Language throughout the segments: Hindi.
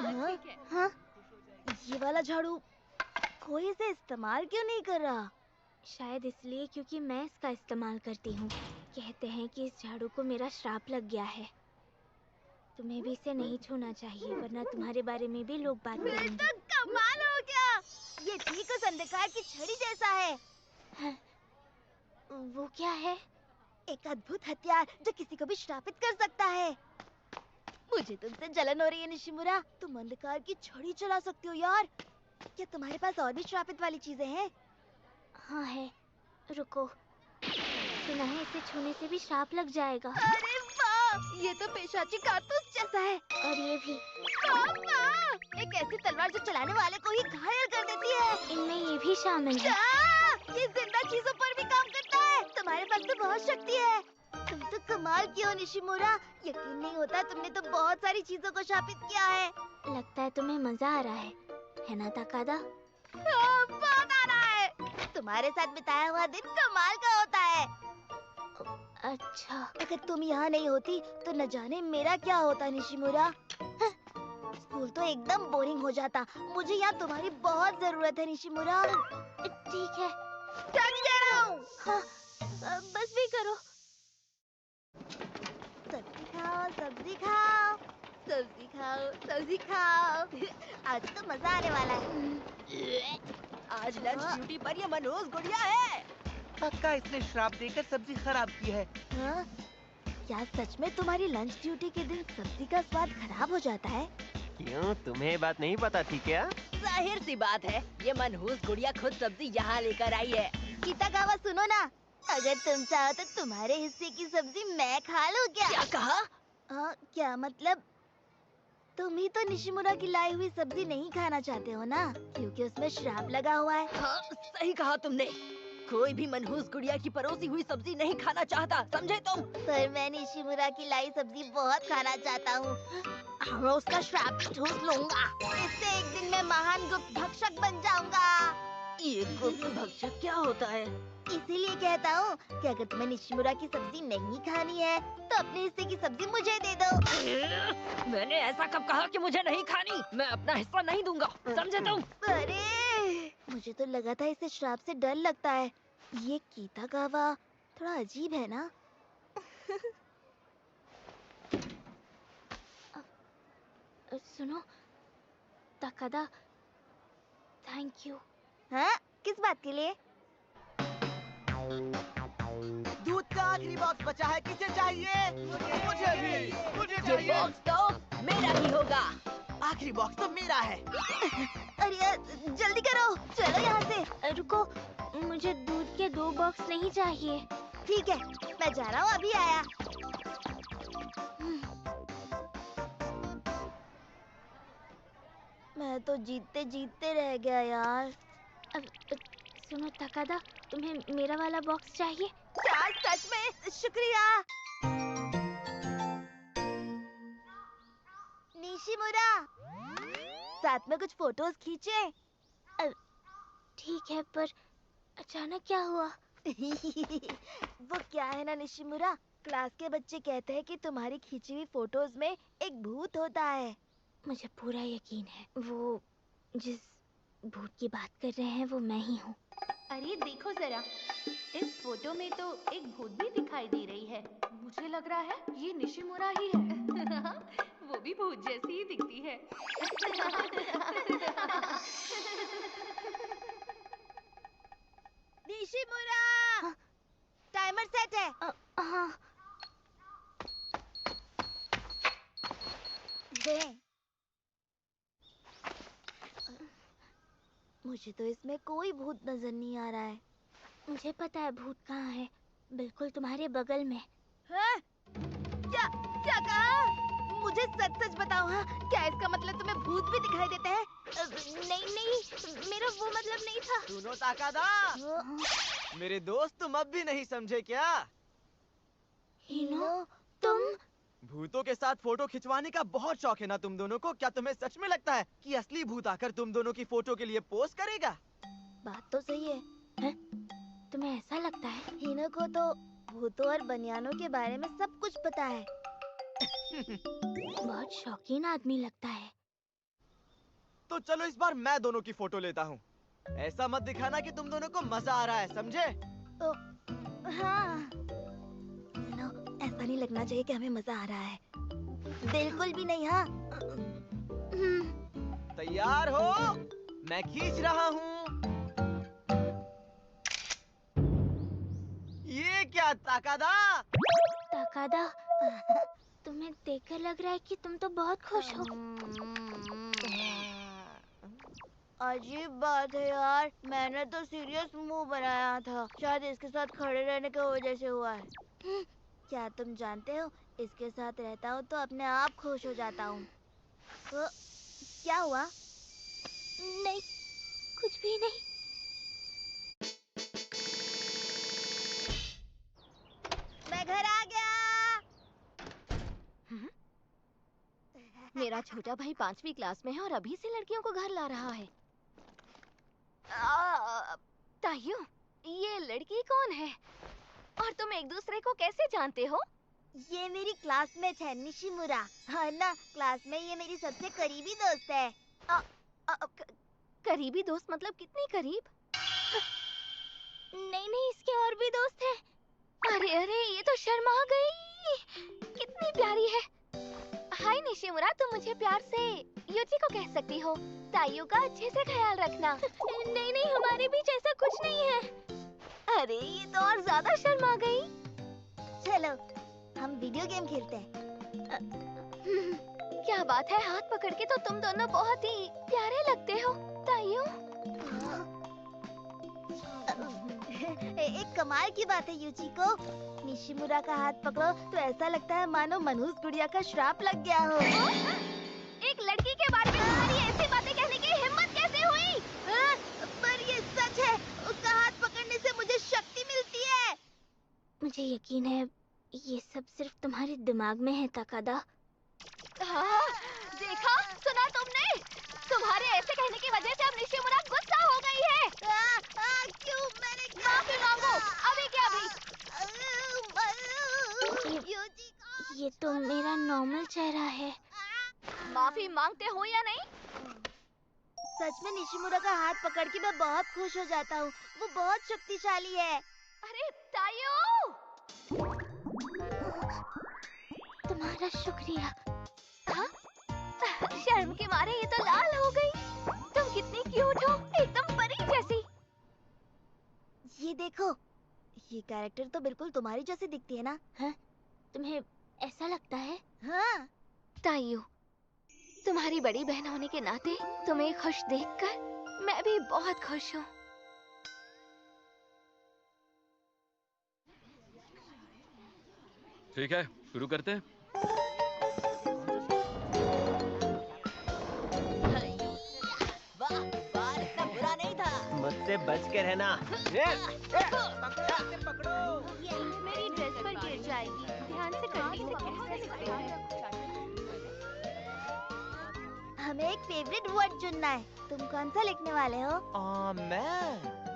हाँ, हाँ, ये वाला झाड़ू कोई इसे इस्तेमाल क्यों नहीं कर रहा? शायद इसलिए क्योंकि मैं इसका इस्तेमाल करती हूँ। कहते हैं कि इस झाड़ू को मेरा श्राप लग गया है। तुम्हें भी इसे नहीं छूना चाहिए, वरना तुम्हारे बारे में भी लोग बात करेंगे। तो कमाल हो गया! ये ठीक उस अंधकार की छड़ी जैसा है। हाँ, वो क्या है? एक अद्भुत हथियार जो किसी को भी श्रापित कर सकता है। मुझे तुमसे जलन हो रही है निशिमुरा। तुम अंधकार की छड़ी चला सकती हो यार। क्या तुम्हारे पास और भी श्रापित वाली चीजें हैं? हाँ है। रुको, सुना है इसे छूने से भी श्राप लग जाएगा। अरे वाह! ये तो पेशाची कारतूस जैसा है। और ये भी। एक ऐसी तलवार जो चलाने वाले को ही घायल कर देती है। इनमें ये भी शामिल है। ये जिंदा चीजों पर भी काम करता है। तुम्हारे पास तो बहुत शक्ति है। तुम तो कमाल की हो निशिमुरा। यकीन नहीं होता तुमने तो बहुत सारी चीजों को शापित किया है। लगता है तुम्हें मजा आ रहा है ना ताकादा? बहुत आ रहा है। तुम्हारे साथ बिताया हुआ दिन कमाल का होता है। अच्छा, अगर तुम यहाँ नहीं होती तो न जाने मेरा क्या होता निशिमुरा। स्कूल तो एकदम बोरिंग हो जाता। मुझे यहाँ तुम्हारी बहुत जरूरत है निशिमुरा। ठीक है। सच कह रहा हूँ। हाँ, बस भी करो। सब्जी खाओ, सब्जी खाओ, सब्जी खाओ, सब्जी खाओ। आज तो मजा आने वाला है। आज लंच ड्यूटी पर ये मनोज गुड़िया है। पक्का इसने श्राप देकर सब्जी खराब की है। हाँ? क्या सच में तुम्हारी लंच ड्यूटी के दिन सब्जी का स्वाद खराब हो जाता है? क्यों, तुम्हें बात नहीं पता थी क्या? जाहिर सी बात है, ये मनहूस गुड़िया खुद सब्जी यहाँ लेकर आई है। कितागावा सुनो ना, अगर तुम चाहो तो तुम्हारे हिस्से की सब्जी मैं खा लूं क्या? क्या कहा? हाँ, क्या मतलब? तुम ही तो निशिमुरा की लाई हुई सब्जी नहीं खाना चाहते हो ना, क्योंकि उसमें श्राप लगा हुआ है। हाँ, सही कहा तुमने। कोई भी मनहूस गुड़िया की परोसी हुई सब्जी नहीं खाना चाहता, समझे तुम? पर मैं निशिमुरा की लाई सब्जी बहुत खाना चाहता हूँ। मैं उसका श्राप ठूस लूंगा। इससे एक दिन मैं महान गुप्त भक्षक बन जाऊंगा। ये गुप्त भक्षक क्या होता है? इसीलिए कहता हूँ कि अगर तुम्हें निशिमुरा की सब्जी नहीं खानी है तो अपने हिस्से की सब्जी मुझे दे दो। मैंने ऐसा कब कहा कि मुझे नहीं खानी? मैं अपना हिस्सा नहीं दूंगा, समझे तुम? अरे, मुझे तो लगा था इसे श्राप से डर लगता है। ये कीतागावा थोड़ा अजीब है ना? सुनो ताकादा, थैंक यू। हाँ? किस बात के लिए? दूध का आखिरी बॉक्स बचा है, किसे चाहिए? मुझे भी। ये बॉक्स तो मेरा ही होगा। आखिरी बॉक्स तो मेरा है। अरे यार, जल्दी करो, चलो यहाँ से। रुको, मुझे दूध के 2 बॉक्स नहीं चाहिए। ठीक है, मैं जा रहा हूँ, अभी आया। मैं तो जीतते जीतते रह गया यार। सुनो ताकादा, तुम्हें मेरा वाला बॉक्स चाहिए? क्या सच में? शुक्रिया। निशिमुरा, साथ में कुछ फोटोज खींचे। ठीक है, पर अचानक क्या हुआ? वो क्या है ना निशिमुरा, क्लास के बच्चे कहते हैं कि तुम्हारी खींची हुई फोटोज में एक भूत होता है। मुझे पूरा यकीन है, वो जिस भूत की बात कर रहे हैं वो मैं ही हूँ। अरे देखो जरा, इस फोटो में तो एक भूत भी दिखाई दे रही है। मुझे लग रहा है ये निशिमुरा ही है। वो भी भूत जैसी ही दिखती है। निशिमुरा, हाँ? टाइमर सेट है। हाँ। दे। मुझे तो इसमें कोई भूत नजर नहीं आ रहा है। मुझे पता है भूत कहाँ है, बिल्कुल तुम्हारे बगल में। हाँ? क्या क्या कहा? मुझे सच सच बताओ। हाँ, क्या इसका मतलब तुम्हें भूत भी दिखाई देते हैं? नहीं, मेरा वो मतलब नहीं था। सुनो ताकादा, मेरे दोस्त तुम अब भी नहीं समझे क्या? हिनो, तुम? भूतों के साथ फोटो खिंचवाने का बहुत शौक है ना तुम दोनों को? क्या तुम्हें सच में लगता है कि असली भूत आकर तुम दोनों की फोटो के लिए पोज करेगा? बात तो सही है। तुम्हें ऐसा लगता है? हिनो को तो भूतों और बनियानों के बारे में सब कुछ पता है। बहुत शौकीन आदमी लगता है। तो चलो इस बार मैं दोनों की फोटो लेता हूँ। ऐसा मत दिखाना कि तुम दोनों को मजा आ रहा है, समझे? हाँ। सुनो, ऐसा नहीं लगना चाहिए कि हमें मजा आ रहा है। बिल्कुल भी नहीं, हाँ। तैयार हो? मैं खींच रहा हूँ। ये क्या ताकादा? ताकादा, तुम्हें देखकर लग रहा है कि तुम तो बहुत खुश हो। अजीब बात है यार, मैंने तो सीरियस मुंह बनाया था। शायद इसके साथ खड़े रहने की वजह से हुआ है। क्या तुम जानते हो, इसके साथ रहता हूँ तो अपने आप खुश हो जाता हूँ। तो क्या हुआ? नहीं, कुछ भी नहीं। मैं घर आ गया। मेरा छोटा भाई 5वीं क्लास में है और अभी से लड़कियों को घर ला रहा है। तायू, ये लड़की कौन है? और तुम एक दूसरे को कैसे जानते हो? ये मेरी क्लासमेट है, निशिमुरा। हाँ ना, क्लास में ये मेरी सबसे करीबी दोस्त है। करीबी दोस्त मतलब कितनी करीब? नहीं, इसके और भी दोस्त हैं। अरे अरे, ये तो शर्मा गई। कितनी प्यारी है। हाय निशिमुरा, तुम मुझे प्यार से युची को कह सकती हो। तायू का अच्छे से ख्याल रखना। नहीं, हमारे बीच ऐसा कुछ नहीं है। अरे, ये तो और ज्यादा शर्मा गई। चलो, हम वीडियो गेम खेलते हैं। क्या बात है, हाथ पकड़ के तो तुम दोनों बहुत ही प्यारे लगते हो। तायू, एक कमाल की बात है युचिको, निशिमुरा का हाथ पकड़ो तो ऐसा लगता है मानो मनहूस गुड़िया का श्राप लग गया हो। एक लड़की के बारे में तुम्हारी ऐसी बातें कहने की हिम्मत कैसे हुई? पर ये सच है, उसका हाथ पकड़ने से मुझे शक्ति मिलती है। मुझे यकीन है ये सब सिर्फ तुम्हारे दिमाग में है ताकादा। हाँ, देखा, सुना तुमने? तुम्हारे ऐसे कहने की वजह से अब निशिमुरा गुस्सा हो गई है। क्यों? मैंने माफी मांगो, अभी के अभी। ये तो मेरा नॉर्मल चेहरा है। माफी मांगते हो या नहीं? सच में निशिमुरा का हाथ पकड़ के मैं बहुत खुश हो जाता हूँ। वो बहुत शक्तिशाली है। अरे तायू! तुम्हारा शुक्रिया। हाँ? शर्म के मारे ये तो लाल हो गई। तुम कितनी क्यूट हो, एकदम परी जैसी। ये देखो, ये कैरेक्टर तो बिल्कुल तुम्हारी जैसी दिखती है ना? हाँ? तुम्हें ऐसा लगता है? हाँ। तायू, तुम्हारी बड़ी बहन होने के नाते तुम्हें खुश देखकर मैं भी बहुत खुश हूँ। ठीक है, शुरू करते हैं। वाह, बार इतना बुरा नहीं था। मुझसे बच के रहना। पकड़ो। मेरी ड्रेस पर गिर जाएगी। ध्यान से करनी है। हमें एक फेवरेट वर्ड चुनना है। तुम कौन सा लिखने वाले हो?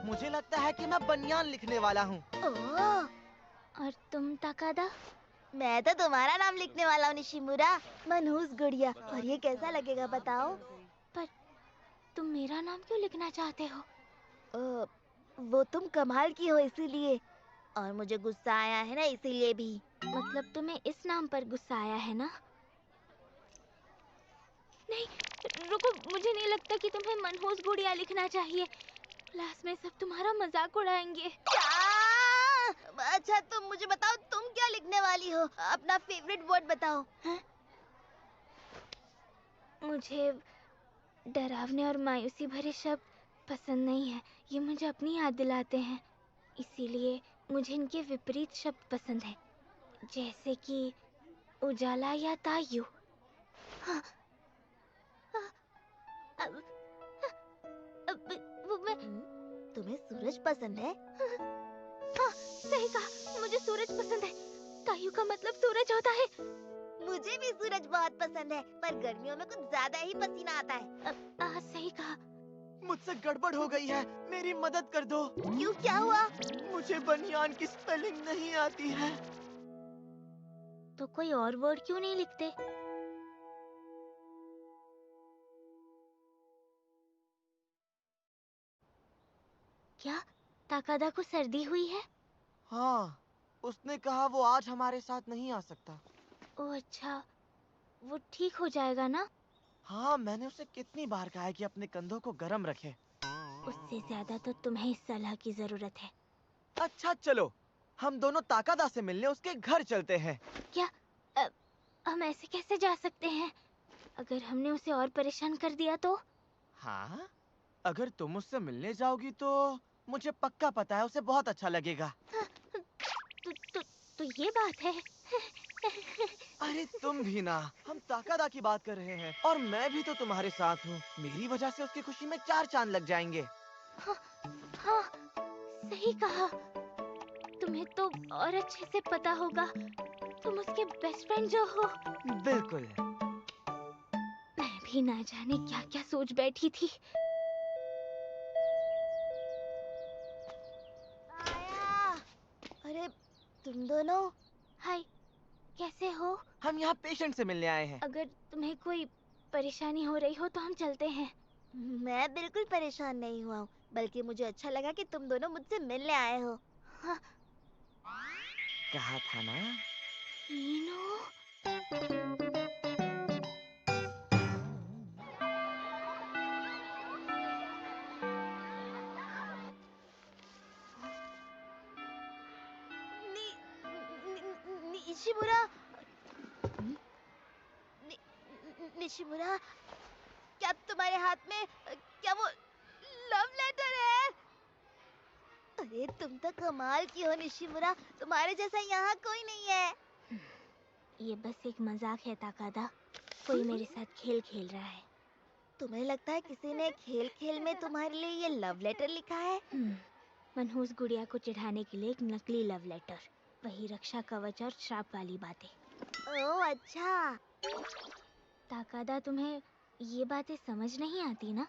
मुझे लगता है कि मैं बनियान लिखने वाला हूँ। ओह, और तुम ताकादा? मैं तो तुम्हारा नाम लिखने वाला हूँ, निशिमुरा, मनहूस गुड़िया। और ये कैसा लगेगा बताओ? पर तुम मेरा नाम क्यों लिखना चाहते हो? वो तुम कमाल की हो इसीलिए, और मुझे गुस्सा आया है ना इसीलिए भी। मतलब तुम्हें इस नाम पर गुस्सा आया है ना? नहीं, रुको, मुझे नहीं लगता कि तुम्हें मनहूस गुड़िया लिखना चाहिए। क्लास में सब तुम्हारा मजाक उड़ाएंगे। अच्छा, तुम मुझे बताओ, तुम क्या लिखने वाली हो? अपना फेवरेट वर्ड बताओ। हाँ? मुझे डरावने और मायूसी भरे शब्द पसंद नहीं है। ये मुझे अपनी याद दिलाते हैं, इसीलिए मुझे इनके विपरीत शब्द पसंद है, जैसे कि उजाला या तायू। हाँ, वो मैं तुम्हें सूरज पसंद है? हाँ, सही कहा, मुझे सूरज पसंद है। तायू का मतलब सूरज होता है। मुझे भी सूरज बहुत पसंद है, पर गर्मियों में कुछ ज्यादा ही पसीना आता है। सही कहा। मुझसे गड़बड़ हो गई है, मेरी मदद कर दो। क्यों, क्या हुआ? मुझे बनियान की स्पेलिंग नहीं आती है। तो कोई और वर्ड क्यों नहीं लिखते? क्या ताकादा को सर्दी हुई है? हाँ, उसने कहा वो आज हमारे साथ नहीं आ सकता। ओह अच्छा, वो ठीक हो जाएगा ना? हाँ, मैंने उसे कितनी बार कहा है कि अपने कंधों को गर्म रखे। उससे ज्यादा तो तुम्हें इस सलाह की जरूरत है। अच्छा चलो, हम दोनों ताकादा से मिलने उसके घर चलते हैं। क्या? हम ऐसे कैसे जा सकते हैं? अगर हमने उसे और परेशान कर दिया तो? हाँ, अगर तुम उससे मिलने जाओगी तो मुझे पक्का पता है उसे बहुत अच्छा लगेगा। तो ये बात है। अरे तुम भी ना, हम ताकादा की बात कर रहे हैं और मैं भी तो तुम्हारे साथ हूँ। मेरी वजह से उसकी खुशी में 4 चांद लग जाएंगे। हाँ, हाँ, सही कहा। तुम्हें तो और अच्छे से पता होगा। तुम उसके बेस्ट फ्रेंड जो हो। बिल्कुल। मैं भी ना जाने क्या क्या सोच बैठी थी। आया। अरे तुम दोनों। हाय, कैसे हो? हम यहाँ पेशेंट से मिलने आए हैं। अगर तुम्हें कोई परेशानी हो रही हो तो हम चलते हैं। मैं बिल्कुल परेशान नहीं हुआ हूँ, बल्कि मुझे अच्छा लगा कि तुम दोनों मुझसे मिलने आए हो। हाँ, कहा था ना। मीनू। निशिमुरा। निशिमुरा, क्या तुम्हारे हाथ में क्या वो लव लेटर है? अरे तुम तो कमाल की हो निशिमुरा, तुम्हारे जैसा यहाँ कोई नहीं है। ये बस एक मजाक है ताकादा। कोई मेरे साथ खेल खेल रहा है। तुम्हें लगता है किसी ने खेल खेल में तुम्हारे लिए ये लव लेटर लिखा है? मनहूस गुड़िया को चिढ़ाने के लिए एक नकली लव लेटर। वही रक्षा कवच और श्राप वाली बातें। ओह अच्छा। ताकादा, तुम्हें ये बातें समझ नहीं आती ना?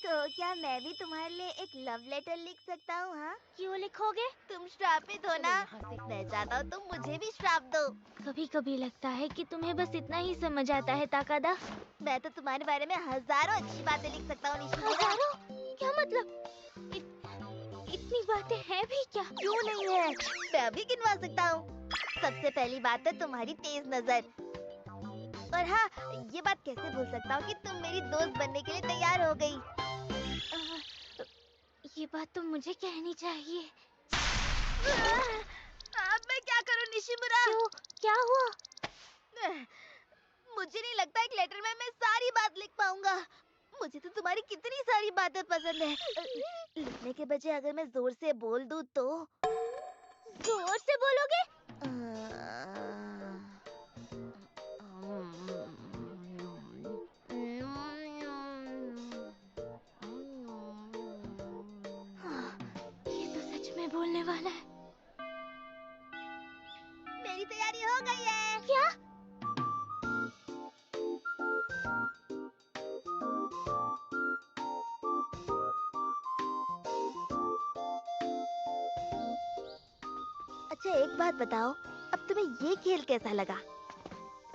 तो क्या मैं भी तुम्हारे लिए एक लव लेटर लिख सकता हूँ? हाँ, क्यों लिखोगे? तुम श्रापित हो ना, मैं चाहता हूँ तुम मुझे भी श्राप दो। कभी कभी लगता है कि तुम्हें बस इतना ही समझ आता है ताकादा। मैं तो तुम्हारे बारे में हजारों अच्छी बातें लिख सकता हूँ निशिमुरा। हजारों? क्या मतलब? इतनी बातें हैं भी क्या? क्यों नहीं है, मैं अभी गिनवा सकता हूँ। सबसे पहली बात है तुम्हारी तेज नजर। और हाँ, ये बात कैसे भूल सकता हूँ कि तुम मेरी दोस्त बनने के लिए तैयार हो गई। ये बात तो मुझे कहनी चाहिए। अब मैं क्या करूँ निशिमुरा? क्यों? क्या हुआ? मुझे नहीं लगता एक लेटर में मैं सारी बात लिख पाऊंगा। मुझे तो तुम्हारी कितनी सारी बातें पसंद है। लिखने के बजाय अगर मैं जोर से बोल दूँ तो? जोर से बोलोगे? हाँ, ये तो सच में बोलने वाला है। मेरी तैयारी हो गई है। क्या? अच्छा एक बात बताओ, अब तुम्हें ये खेल कैसा लगा?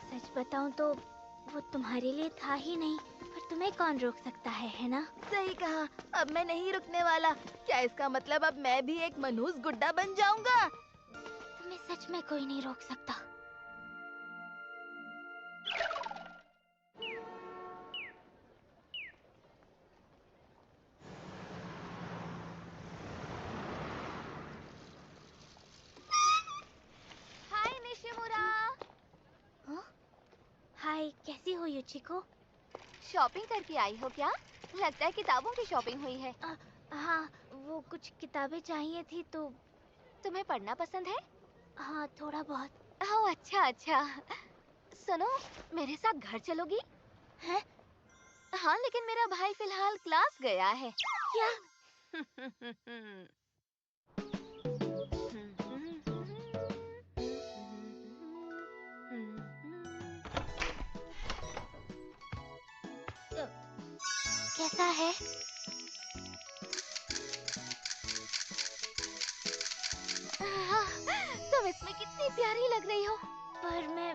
सच बताऊं तो वो तुम्हारे लिए था ही नहीं, पर तुम्हें कौन रोक सकता है ना? सही कहा, अब मैं नहीं रुकने वाला। क्या इसका मतलब अब मैं भी एक मनहूस गुड्डा बन जाऊंगा? तुम्हें सच में कोई नहीं रोक सकता। हाय निशिमुरा। हाँ? हाय, कैसी हो युचिको? शॉपिंग करके आई हो क्या? लगता है किताबों की शॉपिंग हुई है। हाँ, वो कुछ किताबें चाहिए थी तो। तुम्हें पढ़ना पसंद है? हाँ, थोड़ा बहुत। ओह अच्छा अच्छा। सुनो, मेरे साथ घर चलोगी? हैं? हाँ, लेकिन मेरा भाई फिलहाल क्लास गया है। क्या? कैसा है? तुम इसमें कितनी प्यारी लग रही हो। पर मैं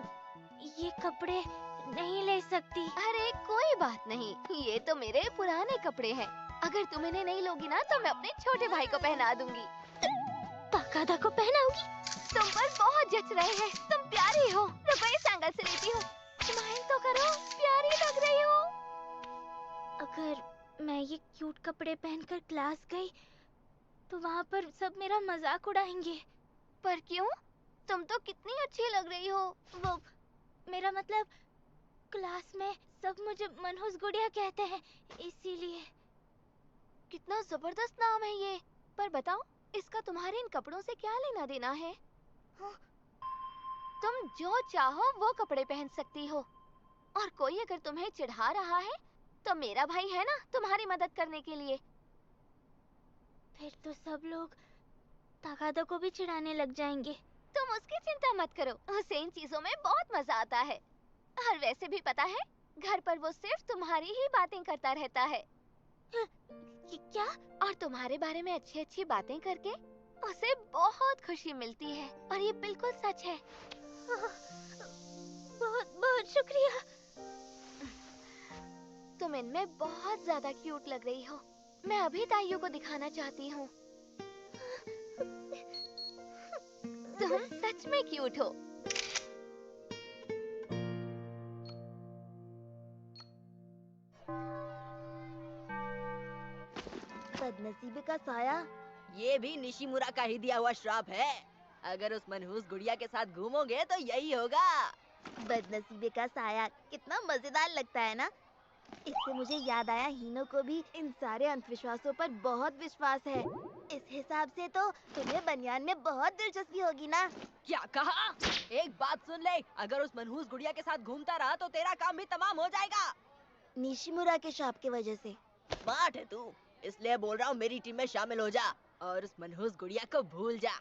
ये कपड़े नहीं ले सकती। अरे कोई बात नहीं, ये तो मेरे पुराने कपड़े हैं। अगर तुम इन्हें नहीं लोगी ना तो मैं अपने छोटे भाई को पहना दूंगी। ताकादा को पहनाऊंगी? तुम पर बहुत जच रहे हैं, तुम प्यारी हो। रुको इस एंगल से लेती हूँ। स्माइल तो करो, प्यारी लग रही हो। अगर मैं ये क्यूट कपड़े पहनकर क्लास गई तो वहाँ पर सब मेरा मजाक उड़ाएंगे। पर क्यों? तुम तो कितनी अच्छी लग रही हो। वो मेरा मतलब क्लास में सब मुझे मनहूस गुड़िया कहते हैं, इसीलिए। कितना जबरदस्त नाम है ये। पर बताओ, इसका तुम्हारे इन कपड़ों से क्या लेना देना है? हाँ? तुम जो चाहो वो कपड़े पहन सकती हो। और कोई अगर तुम्हें चिढ़ा रहा है तो मेरा भाई है ना तुम्हारी मदद करने के लिए। फिर तो सब लोग ताकादा को भी चिढ़ाने लग जाएंगे। तुम उसकी चिंता मत करो, उसे इन चीजों में बहुत मजा आता है। और वैसे भी पता है, घर पर वो सिर्फ तुम्हारी ही बातें करता रहता है। क्या? और तुम्हारे बारे में अच्छी अच्छी बातें करके उसे बहुत खुशी मिलती है। और ये बिल्कुल सच है। बहुत बहुत शुक्रिया। तुम इनमें बहुत ज्यादा क्यूट लग रही हो। मैं अभी ताइयों को दिखाना चाहती हूँ। तुम सच में क्यूट हो। बदनसीबी का साया। ये भी निशिमुरा का ही दिया हुआ श्राप है। अगर उस मनहूस गुड़िया के साथ घूमोगे तो यही होगा। बदनसीबी का साया कितना मजेदार लगता है ना। इससे मुझे याद आया, हीनो को भी इन सारे अंधविश्वासों पर बहुत विश्वास है। इस हिसाब से तो तुम्हें बनियान में बहुत दिलचस्पी होगी ना। क्या कहा? एक बात सुन ले, अगर उस मनहूस गुड़िया के साथ घूमता रहा तो तेरा काम भी तमाम हो जाएगा। निशिमुरा के शाप की वजह से। स्मार्ट है तू, इसलिए बोल रहा हूँ मेरी टीम में शामिल हो जा और उस मनहूस गुड़िया को भूल जा।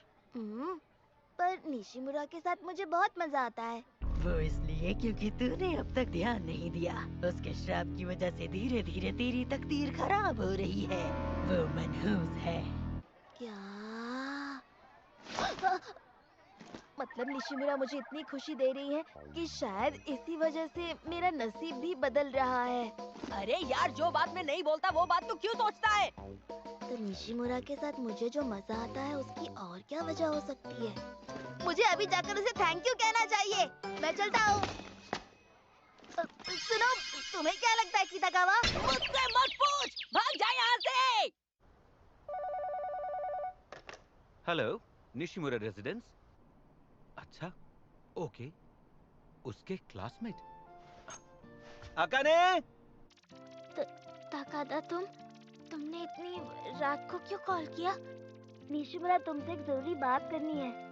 पर निशिमुरा के साथ मुझे बहुत मजा आता है। वो इसलिए क्योंकि तूने अब तक ध्यान नहीं दिया। उसके श्राप की वजह से धीरे धीरे तेरी तकदीर खराब हो रही है। वो मनहूस है। क्या? मतलब निशिमुरा मुझे इतनी खुशी दे रही है कि शायद इसी वजह से मेरा नसीब भी बदल रहा है। अरे यार, जो बात मैं नहीं बोलता वो बात तू क्यों सोचता है? तो निशिमुरा के साथ मुझे जो मजा आता है उसकी और क्या वजह हो सकती है? मुझे अभी जाकर उसे थैंक यू कहना चाहिए। मैं चलता हूँ। सुनो, तुम्हें क्या लगता है किताकावा? मुझसे मत पूछ, भाग जा यहाँ से। Hello, Nishimura residence. अच्छा, ओके, उसके क्लासमेट। अकाने! ताकादा, तुमने इतनी रात को क्यों कॉल किया? निशिमुरा, तुमसे एक जरूरी बात करनी है।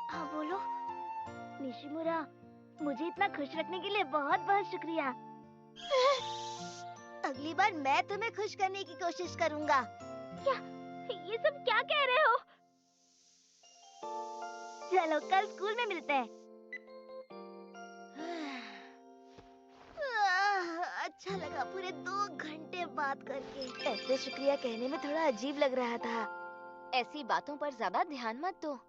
हाँ बोलो। निशिमुरा, मुझे इतना खुश रखने के लिए बहुत बहुत शुक्रिया। अगली बार मैं तुम्हें खुश करने की कोशिश करूँगा। क्या? ये सब क्या कह रहे हो? चलो कल स्कूल में मिलते हैं। अच्छा लगा पूरे 2 घंटे बात करके। ऐसे शुक्रिया कहने में थोड़ा अजीब लग रहा था। ऐसी बातों पर ज्यादा ध्यान मत दो।